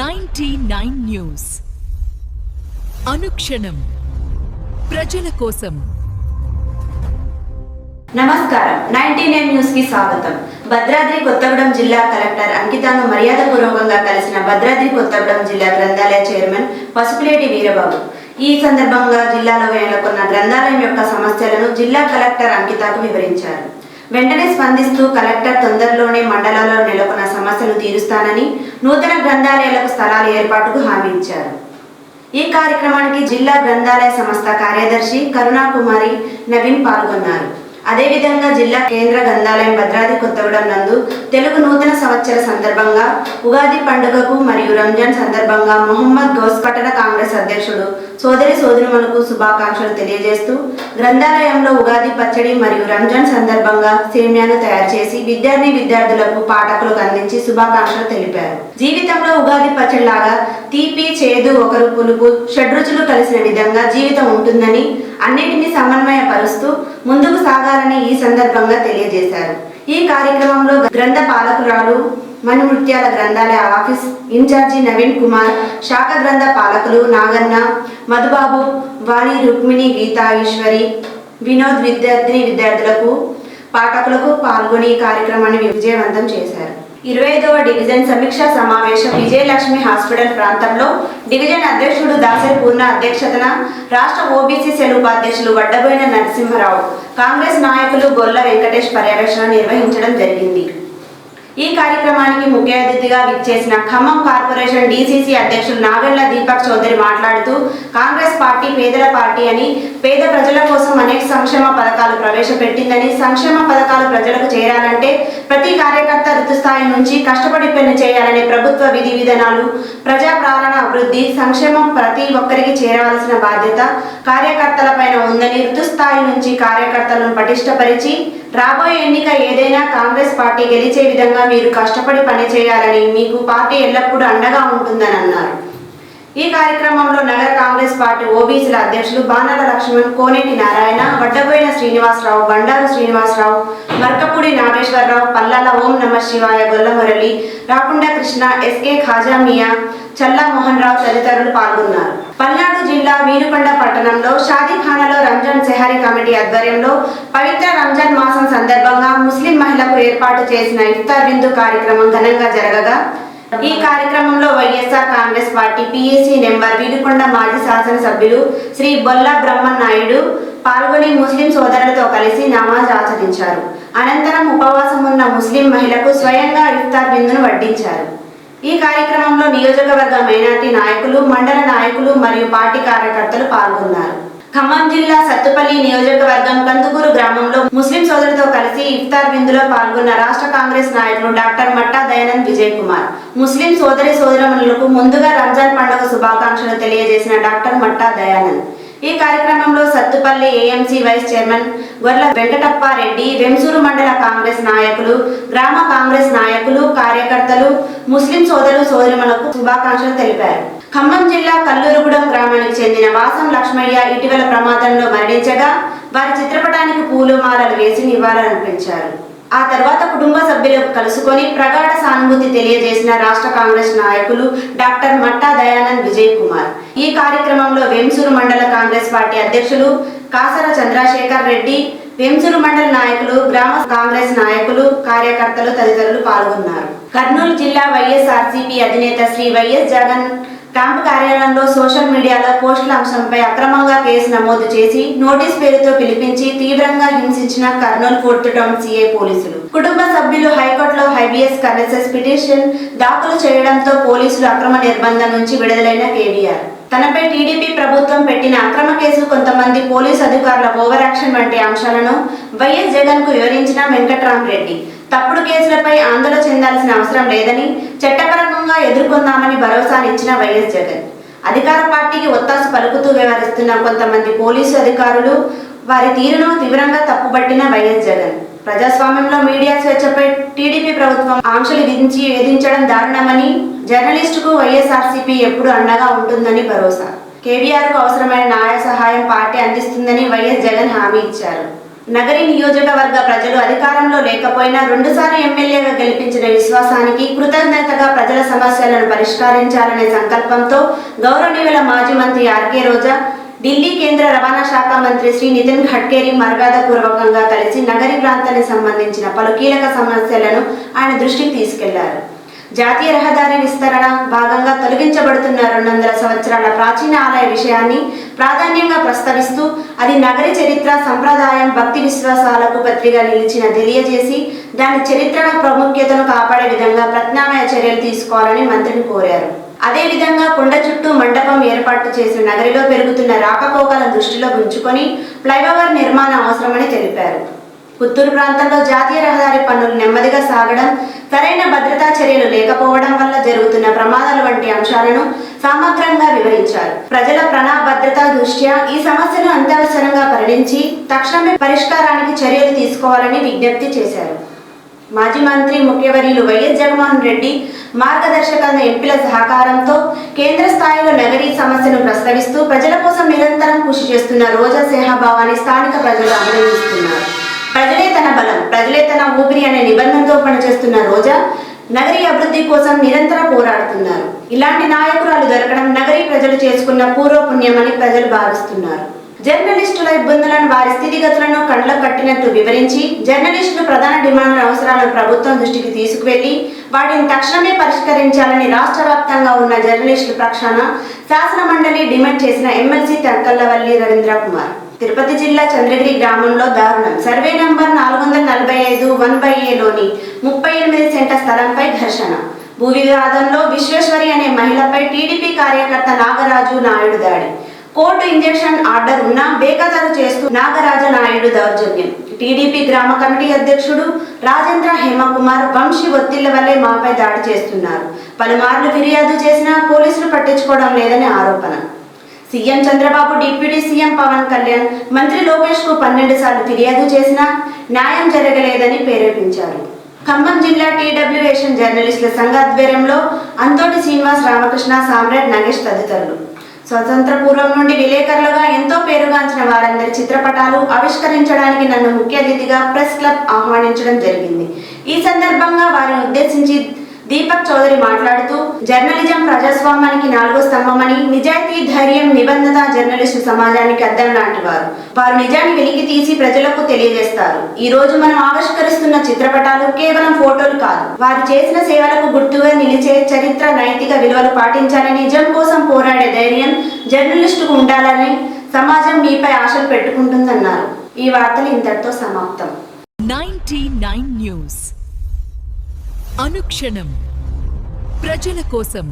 99 news అనుక్షణం ప్రజల కోసం. నమస్కారం. 99 న్యూస్ కి స్వాగతం. భద్రాద్రి కొత్తగూడెం జిల్లా కలెక్టర్ అంకితాను మర్యాదపూర్వకంగా కలిసిన భద్రాద్రి కొత్తగూడెం జిల్లా గ్రంథాలయ చైర్మన్ పసుపులేటి వీరబాబు. ఈ సందర్భంగా జిల్లాలో నెలకొన్న గ్రంథాలయం యొక్క సమస్యలను జిల్లా కలెక్టర్ అంకితకు వివరించారు. వెంటనే స్పందిస్తూ కలెక్టర్ తొందరలోనే మండలాల్లో నెలకొన్న సమస్యలు తీరుస్తానని, నూతన గ్రంథాలయాలకు స్థలాల ఏర్పాటుకు హామీ ఇచ్చారు. ఈ కార్యక్రమానికి జిల్లా గ్రంథాలయ సంస్థ కార్యదర్శి కరుణాకుమారి నవీన్ పాల్గొన్నారు. అదేవిధంగా జిల్లా కేంద్ర గ్రంథాలయం భద్రాద్రి కొత్తగూడెం నందు తెలుగు నూతన సంవత్సర సందర్భంగా, ఉగాది పండుగకు మరియు రంజాన్ సందర్భంగా మొహమ్మద్ గౌస్ పట్టణ కాంగ్రెస్ అధ్యక్షుడు సోదరిమణులకు శుభాకాంక్షలు తెలియజేస్తూ గ్రంథాలయంలో ఉగాది పచ్చడి మరియు రంజాన్ సందర్భంగా సేమ్యాను తయారు చేసి విద్యార్థులకు పాఠకులకు అందించి శుభాకాంక్షలు తెలిపారు. జీవితంలో ఉగాది పచ్చడి లాగా తీపి, చేదు, ఒకరు పులుపు, షడ్రుచులు కలిసిన విధంగా జీవితం ఉంటుందని, అన్నిటినీ సమన్వయపరుస్తూ ముందుకు సాగాలని ఈ సందర్భంగా తెలియజేశారు. ఈ కార్యక్రమంలో గ్రంథ పాలకురాలు, మణిముత్యాల గ్రంథాలయ ఆఫీస్ ఇన్ఛార్జి నవీన్ కుమార్, శాఖ గ్రంథ పాలకులు నాగన్న, మధుబాబు, వాణి, రుక్మిణి, గీతా, ఈశ్వరి, వినోద్ విద్యార్థులకు పాఠకులకు పాల్గొని ఈ కార్యక్రమాన్ని విజయవంతం చేశారు. 25వ డివిజన్ సమీక్షా సమావేశం విజయలక్ష్మి హాస్పిటల్ ప్రాంతంలో డివిజన్ అధ్యక్షుడు దాసరి పూర్ణ అధ్యక్షతన రాష్ట్ర ఓబీసీ సెల్ ఉపాధ్యక్షులు వడ్డబోయిన నరసింహరావు, కాంగ్రెస్ నాయకులు గొల్ల వెంకటేష్ పర్యవేక్షణ నిర్వహించడం జరిగింది. ఈ కార్యక్రమానికి ముఖ్య అతిథిగా విచ్చేసిన ఖమ్మం కార్పొరేషన్ డీసీసీ అధ్యక్షులు నాగళ్ల దీపక్ చౌదరి మాట్లాడుతూ, కాంగ్రెస్ పార్టీ పేదల పార్టీ అని, పేద ప్రజల కోసం అనేక సంక్షేమ పథకాలు ప్రవేశపెట్టిందని, సంక్షేమ పథకాలు ప్రజలకు చేరాలంటే ప్రతి కార్యకర్త ఋతుస్థాయి నుంచి కష్టపడి పని చేయాలనే ప్రభుత్వ విధి విధానాలు, ప్రజా పాలన, అభివృద్ధి, సంక్షేమం ప్రతి ఒక్కరికి చేరవలసిన బాధ్యత కార్యకర్తలపైన ఉందని, ఋతుస్థాయి నుంచి కార్యకర్తలను పటిష్టపరిచి రాబోయే ఎన్నిక ఏదైనా కాంగ్రెస్ పార్టీ గెలిచే విధంగా మీరు కష్టపడి పని చేయాలని, మీకు పార్టీ ఎల్లప్పుడూ అండగా ఉంటుందని అన్నారు. ఈ కార్యక్రమంలో నగర కాంగ్రెస్ పార్టీ ఓబీసీల అధ్యక్షులు బాణాల లక్ష్మణ్, కోనేటి నారాయణ, వడ్డబోయిన శ్రీనివాసరావు, బండారు శ్రీనివాసరావు, మర్కపూడి నాగేశ్వరరావు, పల్లాల ఓం నమ శివాయ, గొల్లమురళి, రాకుండా కృష్ణ, ఎస్కే ఖాజామియా, చల్లా మోహన్ రావు తదితరులు పాల్గొన్నారు. పల్నాడు జిల్లా వీరుకొండ పట్టణంలో షాదీఖానాలో రంజాన్ సెహరీ కమిటీ ఆధ్వర్యంలో పవిత్ర రంజాన్ మాసం సందర్భంగా ముస్లిం మహిళలకు ఏర్పాటు చేసిన ఇఫ్తార్ విందు కార్యక్రమం ఘనంగా జరగగా, ఈ కార్యక్రమంలో YSR Congress party PSC number Veerukonda మాజీ శాసనసభ్యులు శ్రీ బొల్లా బ్రహ్మన్ నాయుడు పాల్గొని ముస్లిం సోదరులతో కలిసి నమాజ్ ఆచరించారు. అనంతరం ఉపవాసం ఉన్న ముస్లిం మహిళకు స్వయంగా ఇఫ్తార్ విందును వడ్డించారు. ఈ కార్యక్రమంలో నియోజకవర్గ మైనార్టీ నాయకులు, మండల నాయకులు మరియు పార్టీ కార్యకర్తలు పాల్గొన్నారు. ఖమ్మం జిల్లా సత్తుపల్లి నియోజకవర్గం కందుకూరు గ్రామంలో ముస్లిం సోదరులతో కలిసి ఇఫ్తార్ విందులో పాల్గొన్న రాష్ట్ర కాంగ్రెస్ నాయకులు డాక్టర్ మట్టా దయానంద్ విజయ్ కుమార్, ముస్లిం సోదరిమణులకు ముందుగా రంజాన్ పండుగ శుభాకాంక్షలు తెలియజేసిన డాక్టర్ మట్టా దయానంద్. ఈ కార్యక్రమంలో Sathupalli AMC vice chairman Gorla Venkatappa Reddy, Vemsoor మండల కాంగ్రెస్ నాయకులు, గ్రామ కాంగ్రెస్ నాయకులు, కార్యకర్తలు ముస్లిం సోదరులకు శుభాకాంక్షలు తెలిపారు. ఖమ్మం జిల్లా కల్లూరుగూడెం గ్రామానికి చెందిన వాసం లక్ష్మయ్య ఇటీవల ప్రమాదంలో మరణించగా వారి చిత్రపటానికి పూలు మాలలు వేసి నివాళులర్పించారు. ఆ తర్వాత కుటుంబ సభ్యులకు కలుసుకొని ప్రగాఢ సానుభూతి తెలియజేసిన రాష్ట్ర కాంగ్రెస్ నాయకులు డాక్టర్ మట్టా దయానంద్ విజయ్ కుమార్. ఈ కార్యక్రమంలో వేంసూరు మండల కాంగ్రెస్ పార్టీ అధ్యక్షులు కాసర చంద్రశేఖర్ రెడ్డి, వేంసూరు మండల నాయకులు, గ్రామ కాంగ్రెస్ నాయకులు, కార్యకర్తలు తదితరులు పాల్గొన్నారు. కర్నూలు జిల్లా వైఎస్ఆర్సీపీ అధినేత శ్రీ వైఎస్ జగన్ క్యాంపు కార్యాలయంలో సోషల్ మీడియాలో పోస్టుల అంశంపై అక్రమంగా కేసు నమోదు చేసి నోటీస్ పేరుతో పిలిపించి తీవ్రంగా హింసించిన కర్నూలు 4th టౌన్ సిఐ పోలీసులు. కుటుంబ సభ్యులు హైకోర్టులో హైబియస్ కర్నెసెస్ పిటిషన్ దాఖలు చేయడంతో పోలీసులు అక్రమ నిర్బంధం నుంచి విడుదలైన కేవీఆర్ తనపై టీడీపీ ప్రభుత్వం పెట్టిన అక్రమ కేసు, కొంతమంది పోలీసు అధికారుల ఓవర్ యాక్షన్ వంటి అంశాలను వైఎస్ జగన్ కు వివరించిన వెంకట్రామరెడ్డి తప్పుడు కేసులపై ఆందోళన చెందాల్సిన అవసరం లేదని, చట్టపరంగా ఎదుర్కొందామని భరోసానిచ్చిన వైఎస్ జగన్ అధికార పార్టీకి ఒత్తాసు పలుకుతూ వ్యవహరిస్తున్న కొంతమంది పోలీసు అధికారులు వారి తీరును తీవ్రంగా తప్పుబట్టిన వైఎస్ జగన్ ప్రజాస్వామ్యంలో మీడియా స్వేచ్ఛపై టీడీపీ ప్రభుత్వం ఆంక్షలు విధించి వేధించడం దారుణమని, జర్నలిస్టుకు వైఎస్ఆర్సీపీ ఎప్పుడు అండగా ఉంటుందని భరోసా. కేవీఆర్ కు అవసరమైన న్యాయ సహాయం పార్టీ అందిస్తుందని వైఎస్ జగన్ హామీ ఇచ్చారు. నగరి నియోజకవర్గ ప్రజలు అధికారంలో లేకపోయినా 2 సార్లు ఎమ్మెల్యేగా గెలిపించిన విశ్వాసానికి కృతజ్ఞతగా ప్రజల సమస్యలను పరిష్కరించాలనే సంకల్పంతో గౌరవనీయుల మాజీ మంత్రి ఆర్కే రోజా ఢిల్లీ కేంద్ర రవాణా శాఖ మంత్రి శ్రీ నితిన్ గడ్కరీ మర్యాదపూర్వకంగా కలిసి నగరి ప్రాంతానికి సంబంధించిన పలు కీలక సమస్యలను ఆయన దృష్టికి తీసుకెళ్లారు. జాతీయ రహదారి విస్తరణ భాగంగా తొలగించబడుతున్న 200 సంవత్సరాల ప్రాచీన ఆలయ విషయాన్ని ప్రాధాన్యంగా ప్రస్తావిస్తూ అది నగరి చరిత్ర, సంప్రదాయం, భక్తి విశ్వాసాలకు పత్రిగా నిలిచిన తెలియజేసి దాని చరిత్ర ప్రాముఖ్యతను కాపాడే విధంగా ప్రత్యామ్నాయ చర్యలు తీసుకోవాలని మంత్రిని కోరారు. అదేవిధంగా కొండ చుట్టూ మండపం ఏర్పాటు చేసిన నగరిలో పెరుగుతున్న రాకపోకలను దృష్టిలో ఉంచుకొని ఫ్లైఓవర్ నిర్మాణం అవసరమని తెలిపారు. పుత్తూరు ప్రాంతంలో జాతీయ రహదారి పనులు నెమ్మదిగా సాగడం, సరైన భద్రతా చర్యలు లేకపోవడం వల్ల జరుగుతున్న ప్రమాదాల వంటి అంశాలను సమగ్రంగా వివరించారు. ప్రజల ప్రాణ భద్రతా దృష్ట్యా ఈ సమస్యను అత్యవసరంగా పరిగణించి తక్షణమే పరిష్కారానికి చర్యలు తీసుకోవాలని విజ్ఞప్తి చేశారు. మాజీ మంత్రి ముఖ్యవర్యులు వైఎస్ జగన్మోహన్ రెడ్డి మార్గదర్శకంగా ఎంపీల సహకారంతో కేంద్ర స్థాయిలో నగరీ సమస్యను ప్రస్తావిస్తూ ప్రజల కోసం నిరంతరం కృషి చేస్తున్న రోజా సేహాభావాన్ని స్థానిక ప్రజలు అభినందిస్తున్నారు. ప్రజలే తన బలం, ప్రజలే తన ఊపిరి అనే నిబంధనతో పనిచేస్తున్న రోజా నగరీ అభివృద్ధి కోసం నిరంతరం పోరాడుతున్నారు. ఇలాంటి నాయకురాలు దొరకడం నగరీ ప్రజలు చేసుకున్న పూర్వపుణ్యమని ప్రజలు భావిస్తున్నారు. జర్నలిస్టుల ఇబ్బందులను, వారి స్థితిగతులను కండ్లకు కట్టినట్టు వివరించి జర్నలిస్టులు ప్రధాన డిమాండ్ల అవసరాలను ప్రభుత్వం దృష్టికి తీసుకువెళ్లి వాటిని తక్షణమే పరిష్కరించాలని రాష్ట్ర వ్యాప్తంగా ఉన్న జర్నలిస్టుల పక్షాన శాసన మండలి డిమాండ్ చేసిన ఎమ్మెల్సీ తక్కల్లవల్లి రవీంద్ర కుమార్. తిరుపతి జిల్లా చంద్రగిరి గ్రామంలో దారుణం. సర్వే నంబర్ 445/1/A లోని 38 సెంట్ల స్థలంపై ఘర్షణ. భూ వివాదంలో విశ్వేశ్వరి అనే మహిళపై టీడీపీ కార్యకర్త నాగరాజు నాయుడు దాడి. కోర్టు ఇంజెక్షన్ ఆర్డర్ ఉన్నా బేఖాతరు చేస్తూ నాగరాజ నాయుడు దౌర్జన్యం. టీడీపీ గ్రామ కమిటీ అధ్యక్షుడు రాజేంద్ర హేమకుమార్ వంశీ ఒత్తిళ్ల వల్లే మాపై దాడి చేస్తున్నారు. పలుమార్లు ఫిర్యాదు చేసినా పోలీసులు పట్టించుకోవడం లేదని ఆరోపణ. CM Chandrababu, deputy CM Pavan Kalyan, మంత్రి లోకేష్ కు 12 సార్లు ఫిర్యాదు చేసినా న్యాయం జరగలేదని ప్రేరేపించారు. ఖమ్మం జిల్లా టీడబ్ల్యూఏషన్ జర్నలిస్టుల సంఘ ఆధ్వర్యంలో అంతోటి శ్రీనివాస్, రామకృష్ణ, సామ్రాట్, నగేష్ తదితరులు స్వతంత్ర పూర్వం నుండి విలేకరులుగా ఎంతో పేరుగాంచిన వారందరి చిత్రపటాలు ఆవిష్కరించడానికి నన్ను ముఖ్య అతిథిగా ప్రెస్ క్లబ్ ఆహ్వానించడం జరిగింది. ఈ సందర్భంగా వారిని ఉద్దేశించి దీపక్ చౌదరి మాట్లాడుతూ జర్నలిజం ప్రజాస్వామ్యానికి 4వ స్తంభమని, నిజాయితీ, ధైర్యం, నిబద్ధత జర్నలిస్టు సమాజానికి అద్దం లాంటి వారు నిజాన్ని వెలికి తీసి ప్రజలకు తెలియజేస్తారు. ఈ రోజు మనం ఆవిష్కరిస్తున్న చిత్రపటాలు కేవలం ఫోటోలు కాదు, వారు చేసిన సేవలకు గుర్తుగా నిలిచే చరిత్ర, నైతిక విలువలు పాటించాలని, నిజం కోసం పోరాడే ధైర్యం జర్నలిస్టుకు ఉండాలని సమాజం మీపై ఆశలు పెట్టుకుంటుందన్నారు. ఈ వార్తలు ఇంతటితో సమాప్తం. 99 న్యూస్ అనుక్షణం ప్రజల కోసం.